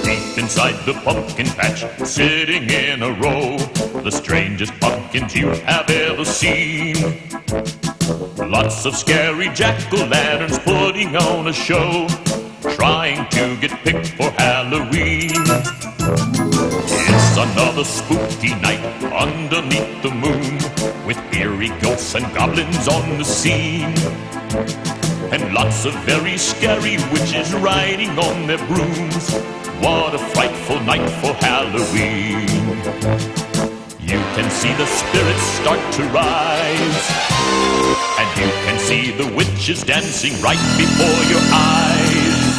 Deep inside the pumpkin patch, sitting in a row, the strangest pumpkins you have ever seen. Lots of scary jack-o'-lanterns putting on a show, trying to get picked for Halloween. It's another spooky night underneath the moon, with eerie ghosts and goblins on the scene, and lots of very scary witches riding on their brooms. What a frightful night for Halloween. You can see the spirits start to rise, and you can see the witches dancing right before your eyes.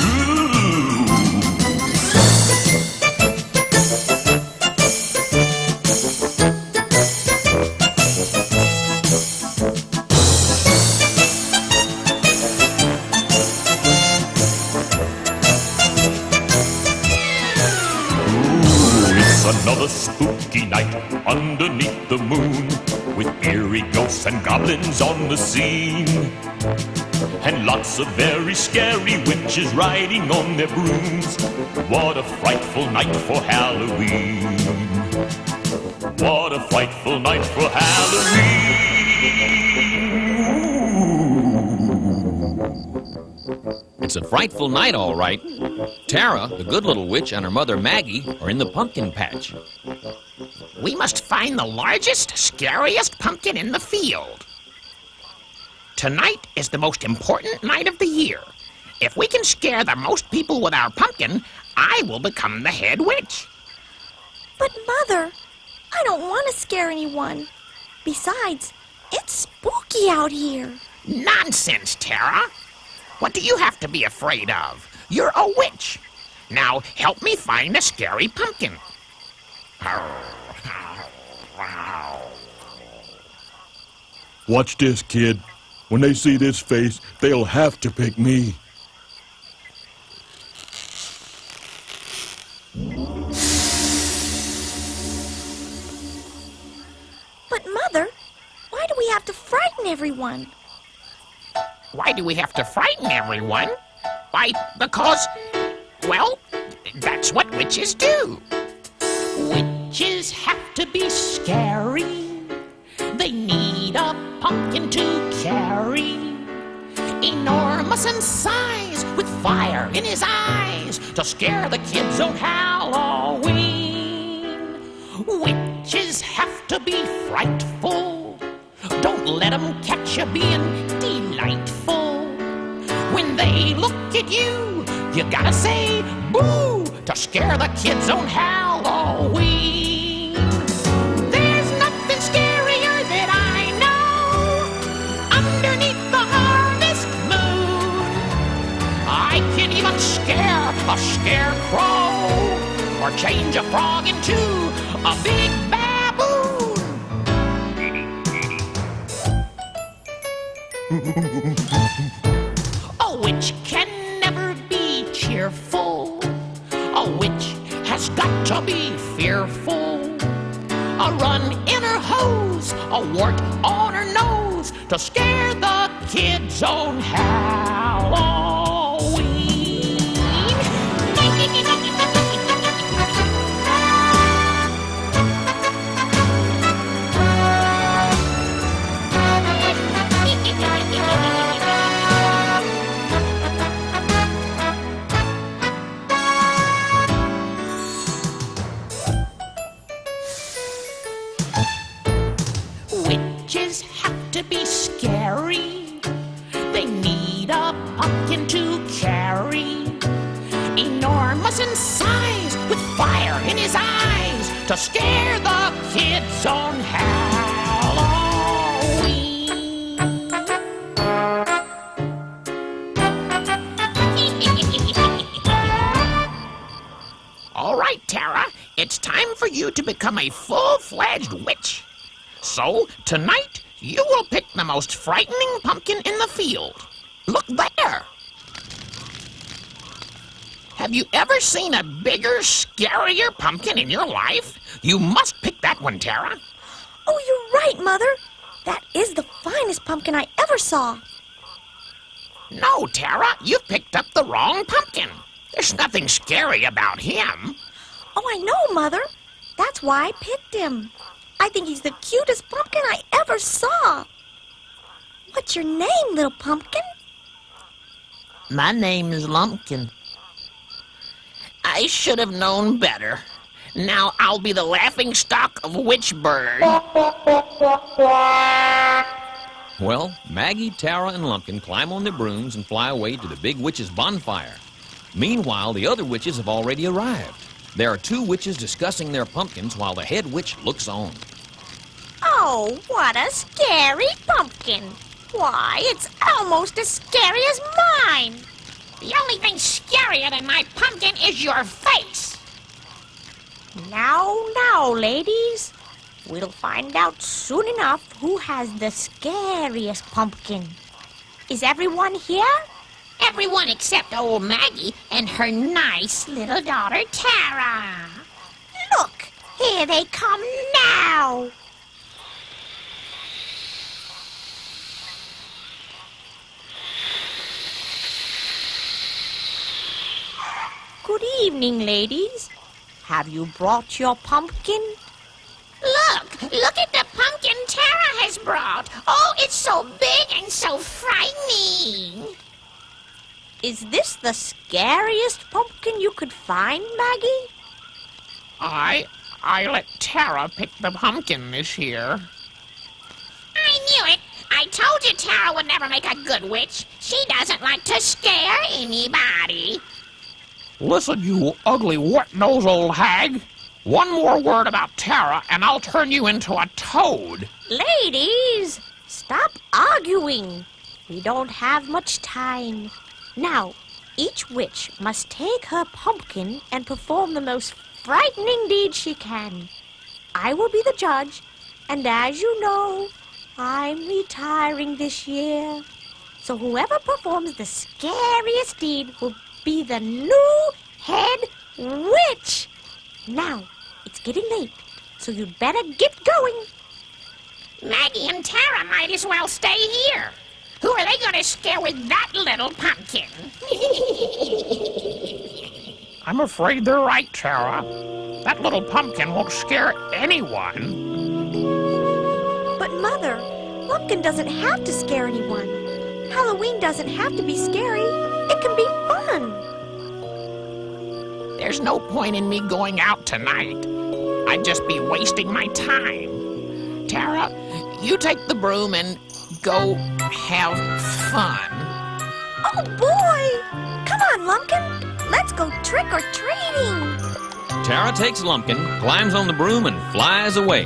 Another spooky night underneath the moon, with eerie ghosts and goblins on the scene, and lots of very scary witches riding on their brooms. What a frightful night for Halloween. What a frightful night for Halloween. It's a frightful night, all right. Tara, the good little witch, and her mother Maggie are in the pumpkin patch. We must find the largest, scariest pumpkin in the field. Tonight is the most important night of the year. If we can scare the most people with our pumpkin, I will become the head witch. But, Mother, I don't want to scare anyone. Besides, it's spooky out here. Nonsense, Tara. What do you have to be afraid of? You're a witch. Now, help me find a scary pumpkin. Watch this, kid. When they see this face, they'll have to pick me. But, Mother, why do we have to frighten everyone? Why do we have to frighten everyone? Why, because, well, that's what witches do. Witches have to be scary. They need a pumpkin to carry, enormous in size, with fire in his eyes, to scare the kids on Halloween. Witches have to be frightful. Don't let them catch you being delightful. When they look at you, you gotta say boo to scare the kids on Halloween. There's nothing scarier that I know underneath the harvest moon. I can even scare a scarecrow, or change a frog into a big baboon. A witch can never be cheerful. A witch has got to be fearful. A run in her hose, a wart on her nose, to scare the kids on Halloween. Witches have to be scary. They need a pumpkin to carry, enormous in size, with fire in his eyes, to scare the kids on Halloween. All right, Tara, it's time for you to become a full-fledged witch. So, tonight, you will pick the most frightening pumpkin in the field. Look there! Have you ever seen a bigger, scarier pumpkin in your life? You must pick that one, Tara. Oh, you're right, Mother. That is the finest pumpkin I ever saw. No, Tara, you've picked up the wrong There's nothing scary about him. Oh, I know, Mother. That's why I picked him. I think he's the cutest pumpkin I ever saw. What's your name, little pumpkin? My name is Lumpkin. I should have known better. Now I'll be the laughingstock of Witchburg. Well, Maggie, Tara, and Lumpkin climb on their brooms and fly away to the big witch's bonfire. Meanwhile, the other witches have already arrived. There are 2 witches discussing their pumpkins while the head witch looks on. Oh, what a scary pumpkin. Why, it's almost as scary as mine. The only thing scarier than my pumpkin is your face. Now, ladies. We'll find out soon enough who has the scariest pumpkin. Is everyone here? Everyone except old Maggie and her nice little daughter, Tara. Look, here they come now. Good evening, ladies. Have you brought your pumpkin? Look at the pumpkin Tara has brought. Oh, it's so big and so frightening. Is this the scariest pumpkin you could find, Maggie? I let Tara pick the pumpkin this year. I knew it. I told you Tara would never make a good witch. She doesn't like to scare anybody. Listen, you ugly, wet-nosed old hag. One more word about Tara, and I'll turn you into a toad. Ladies, stop arguing. We don't have much time. Now, each witch must take her pumpkin and perform the most frightening deed she can. I will be the judge, and as you know, I'm retiring this year. So whoever performs the scariest deed will be the new head witch. Now, it's getting late, so you'd better get going. Maggie and Tara might as well stay here. Who are they going to scare with that little pumpkin? I'm afraid they're right, Tara. That little pumpkin won't scare anyone. But, Mother, Lumpkin doesn't have to scare anyone. Halloween doesn't have to be scary. It can be fun. There's no point in me going out tonight. I'd just be wasting my time. Tara, you take the broom and go have fun. Oh, boy! Come on, Lumpkin. Let's go trick-or-treating. Tara takes Lumpkin, climbs on the broom, and flies away.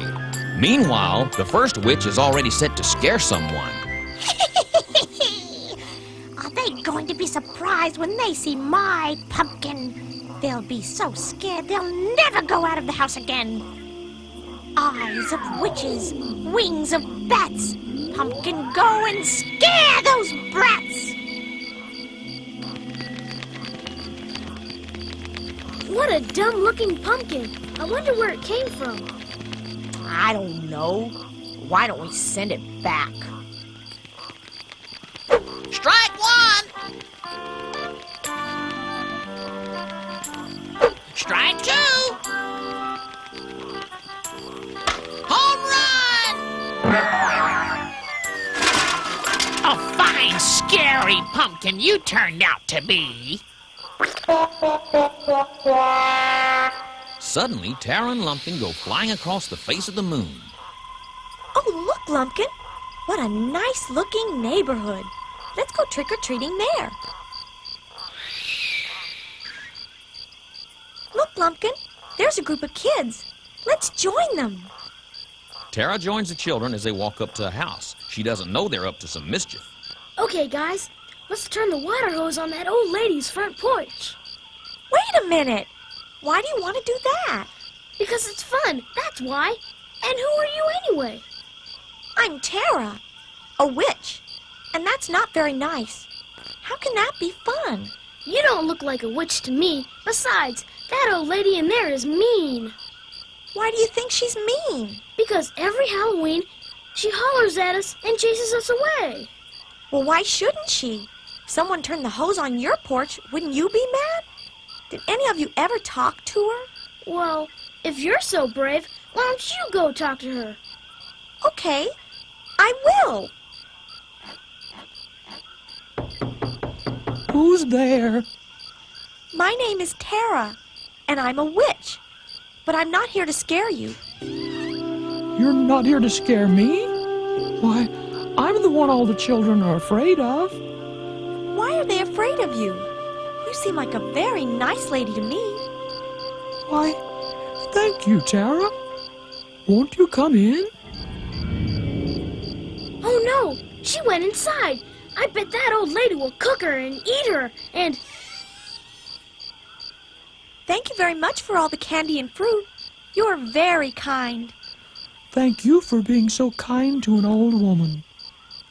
Meanwhile, the first witch is already set to scare someone. Are they going to be surprised when they see my pumpkin? They'll be so scared they'll never go out of the house again. Eyes of witches, wings of bats. Pumpkin, go and scare those brats! What a dumb-looking pumpkin. I wonder where it came from. I don't know. Why don't we send it back? Strike one! Strike two! Home run! A fine, scary pumpkin you turned out to be. Suddenly, Tara and Lumpkin go flying across the face of the moon. Oh, look, Lumpkin. What a nice-looking neighborhood. Let's go trick-or-treating there. Look, Lumpkin. There's a group of kids. Let's join them. Tara joins the children as they walk up to a house. She doesn't know they're up to some mischief. Okay, guys, let's turn the water hose on that old lady's front porch. Wait a minute. Why do you want to do that? Because it's fun, that's why. And who are you anyway? I'm Tara, a witch. And that's not very nice. How can that be fun? You don't look like a witch to me. Besides, that old lady in there is mean. Why do you think she's mean? Because every Halloween, she hollers at us and chases us away. Well, why shouldn't she? If someone turned the hose on your porch, wouldn't you be mad? Did any of you ever talk to her? Well, if you're so brave, why don't you go talk to her? Okay, I will. Who's there? My name is Tara, and I'm a witch. But I'm not here to scare you. You're not here to scare me? Why, I'm the one all the children are afraid of. Why are they afraid of you? You seem like a very nice lady to me. Why, thank you, Tara. Won't you come in? Oh no, she went inside. I bet that old lady will cook her and eat her and... Thank you very much for all the candy and fruit. You're very kind. Thank you for being so kind to an old woman.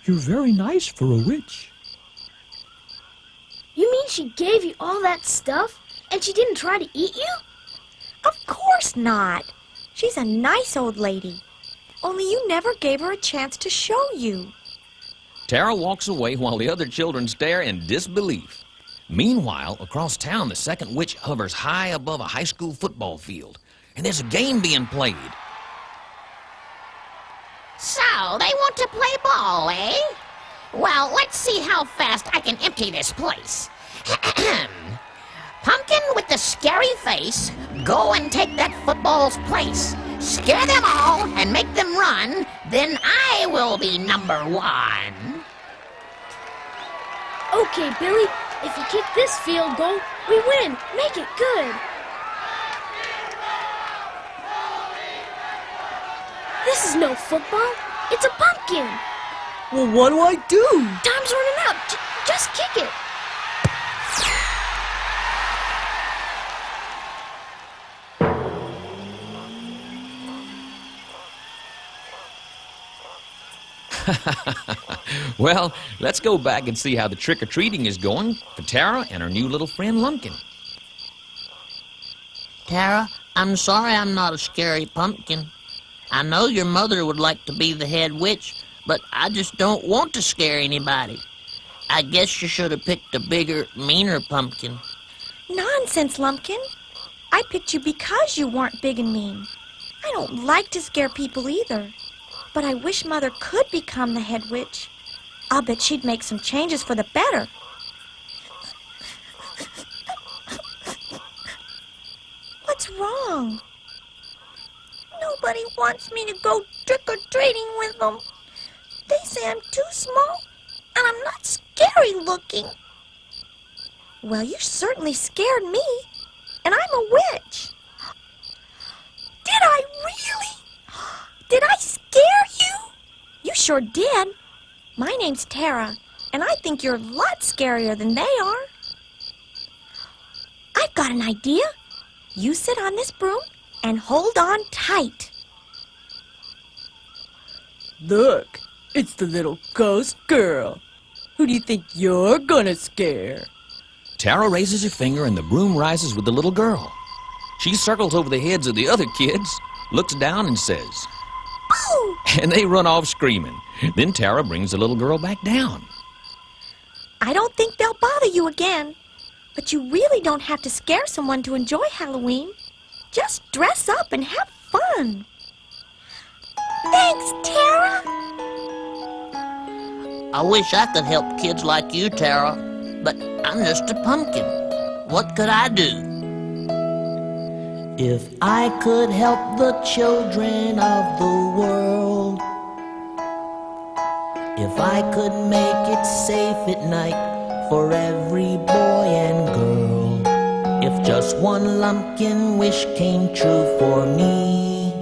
You're very nice for a witch. You mean she gave you all that stuff and she didn't try to eat you? Of course not. She's a nice old lady. Only you never gave her a chance to show you. Tara walks away while the other children stare in disbelief. Meanwhile, across town, the second witch hovers high above a high school football field, and there's a game being played. So, they want to play ball, eh? Well, let's see how fast I can empty this place. Pumpkin with the scary face, go and take that football's place. Scare them all and make them run, then I will be number one. Okay, Billy, if you kick this field goal, we win. Make it good. This is no football. It's a pumpkin. Well, what do I do? Time's running out. Just kick it. Well, let's go back and see how the trick-or-treating is going for Tara and her new little friend Lumpkin. Tara, I'm sorry I'm not a scary pumpkin. I know your mother would like to be the head witch, but I just don't want to scare anybody. I guess you should have picked a bigger, meaner pumpkin. Nonsense, Lumpkin. I picked you because you weren't big and mean. I don't like to scare people either. But I wish Mother could become the head witch. I'll bet she'd make some changes for the better. What's wrong? Nobody wants me to go trick-or-treating with them. They say I'm too small, and I'm not scary looking. Well, you certainly scared me, and I'm a witch. Did I really? Did I scare you? You sure did. My name's Tara, and I think you're a lot scarier than they are. I've got an idea. You sit on this broom and hold on tight. Look, it's the little ghost girl. Who do you think you're gonna scare? Tara raises her finger and the broom rises with the little girl. She circles over the heads of the other kids, looks down and says, Boo! and they run off screaming. Then Tara brings the little girl back down. I don't think they'll bother you again. But you really don't have to scare someone to enjoy Halloween. Just dress up and have fun. Thanks, Tara. I wish I could help kids like you, Tara, but I'm just a pumpkin. What could I do? If I could help the children of the world, if I could make it safe at night for every boy and girl, if just one lumpkin wish came true for me,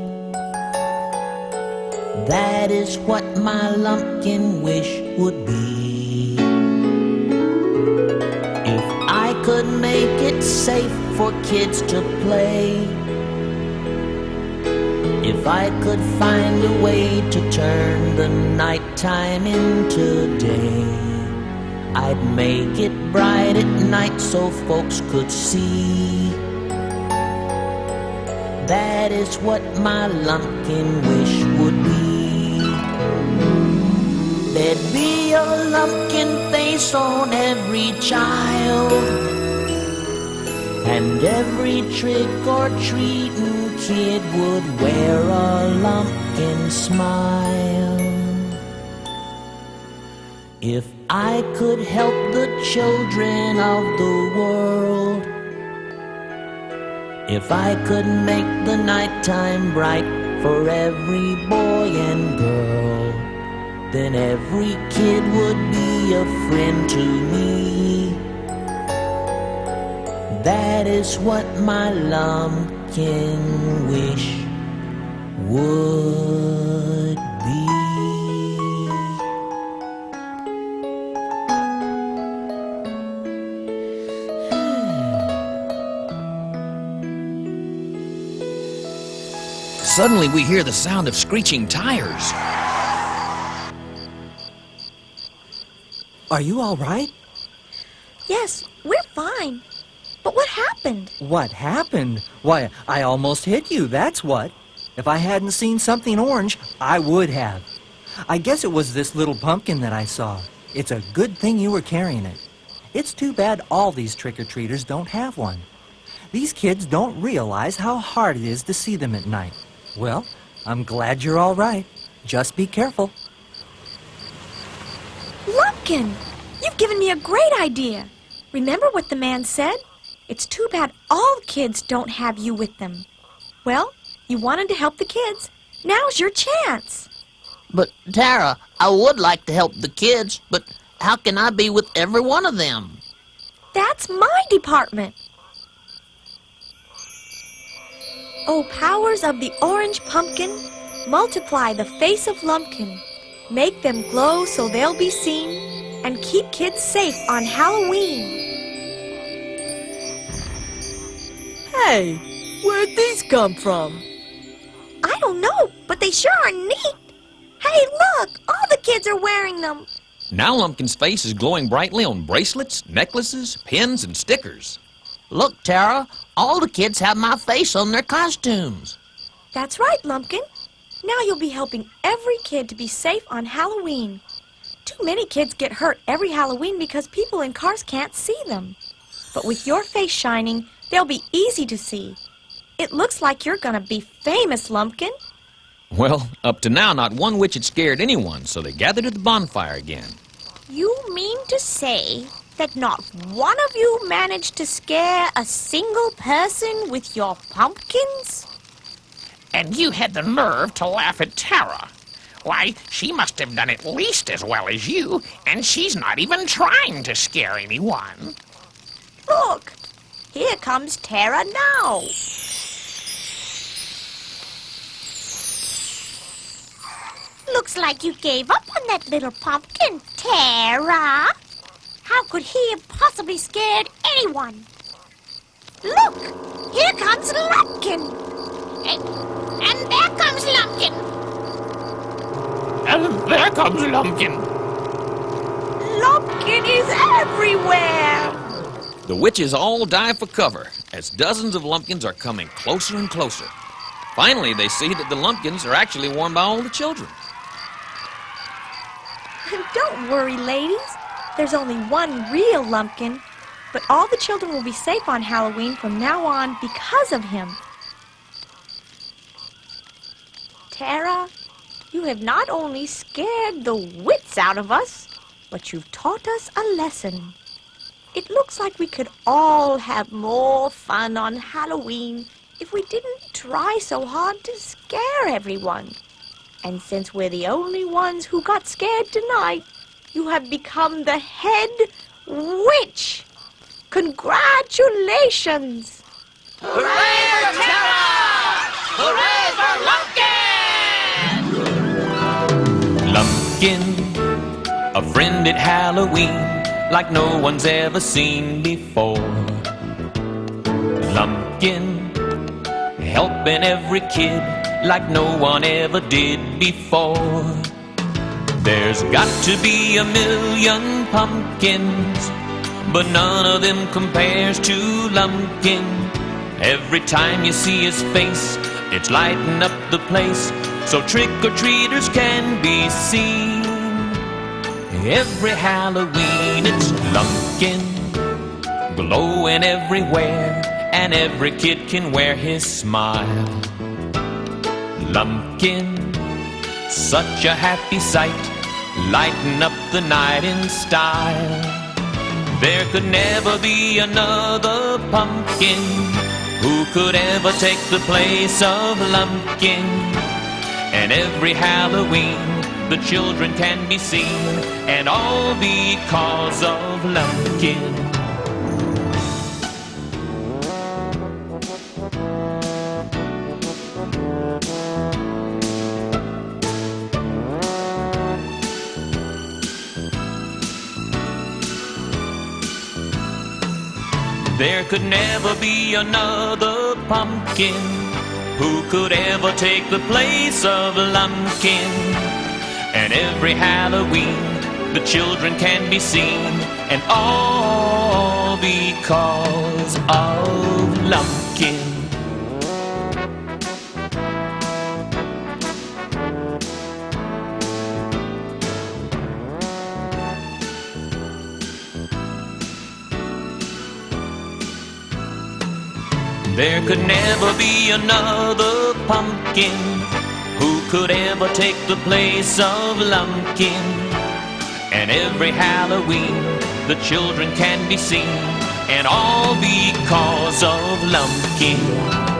that is what my lumpkin wish would be. If I could make it safe for kids to play, if I could find a way to turn the nighttime into day, I'd make it bright at night so folks could see. That is what my lumpkin wish would be. There'd be a lumpkin face on every child, and every trick-or-treating kid would wear a Lumpkin smile. If I could help the children of the world, if I could make the nighttime bright for every boy and girl, then every kid would be a friend to me. That is what my Lumpkin wish would be. Suddenly we hear the sound of screeching tires. Are you all right? Yes, we're fine. But what happened? What happened? Why, I almost hit you, that's what. If I hadn't seen something orange, I would have. I guess it was this little pumpkin that I saw. It's a good thing you were carrying it. It's too bad all these trick-or-treaters don't have one. These kids don't realize how hard it is to see them at night. Well, I'm glad you're all right. Just be careful. Lumpkin, you've given me a great idea. Remember what the man said? It's too bad all kids don't have you with them. Well, you wanted to help the kids. Now's your chance. But, Tara, I would like to help the kids, but how can I be with every one of them? That's my department. O powers of the orange pumpkin, multiply the face of Lumpkin. Make them glow so they'll be seen, and keep kids safe on Halloween. Hey, where'd these come from? I don't know, but they sure are neat. Hey, look, all the kids are wearing them. Now Lumpkin's face is glowing brightly on bracelets, necklaces, pins, and stickers. Look, Tara, all the kids have my face on their costumes. That's right, Lumpkin. Now you'll be helping every kid to be safe on Halloween. Too many kids get hurt every Halloween because people in cars can't see them. But with your face shining, they'll be easy to see. It looks like you're gonna be famous, Lumpkin. Well, up to now, not one witch had scared anyone, so they gathered at the bonfire again. You mean to say that not one of you managed to scare a single person with your pumpkins? And you had the nerve to laugh at Tara. Why, she must have done at least as well as you, and she's not even trying to scare anyone. Look, here comes Tara now. Looks like you gave up on that little pumpkin, Tara. How could he have possibly scared anyone? Look, here comes Lumpkin. And there comes Lumpkin. And there comes Lumpkin. Lumpkin is everywhere. The witches all dive for cover as dozens of Lumpkins are coming closer and closer. Finally, they see that the Lumpkins are actually worn by all the children. Don't worry, ladies. There's only one real Lumpkin, but all the children will be safe on Halloween from now on because of him. Tara, you have not only scared the wits out of us, but you've taught us a lesson. It looks like we could all have more fun on Halloween if we didn't try so hard to scare everyone. And since we're the only ones who got scared tonight, you have become the head witch. Congratulations! Hooray for Tara! Hooray for Lumpkin! Lumpkin, a friend at Halloween, like no one's ever seen before. Lumpkin, helping every kid like no one ever did before. There's got to be 1,000,000 pumpkins, but none of them compares to Lumpkin. Every time you see his face, it's lighting up the place, so trick-or-treaters can be seen. Every Halloween it's Lumpkin, glowing everywhere, and every kid can wear his smile. Lumpkin, such a happy sight, lighten up the night in style. There could never be another pumpkin who could ever take the place of Lumpkin. And every Halloween the children can be seen, and all because of Lumpkin. There could never be another pumpkin who could ever take the place of Lumpkin. And every Halloween the children can be seen, and all because of Lumpkin. There could never be another pumpkin who could ever take the place of Lumpkin. And every Halloween the children can be seen, and all because of Lumpkin.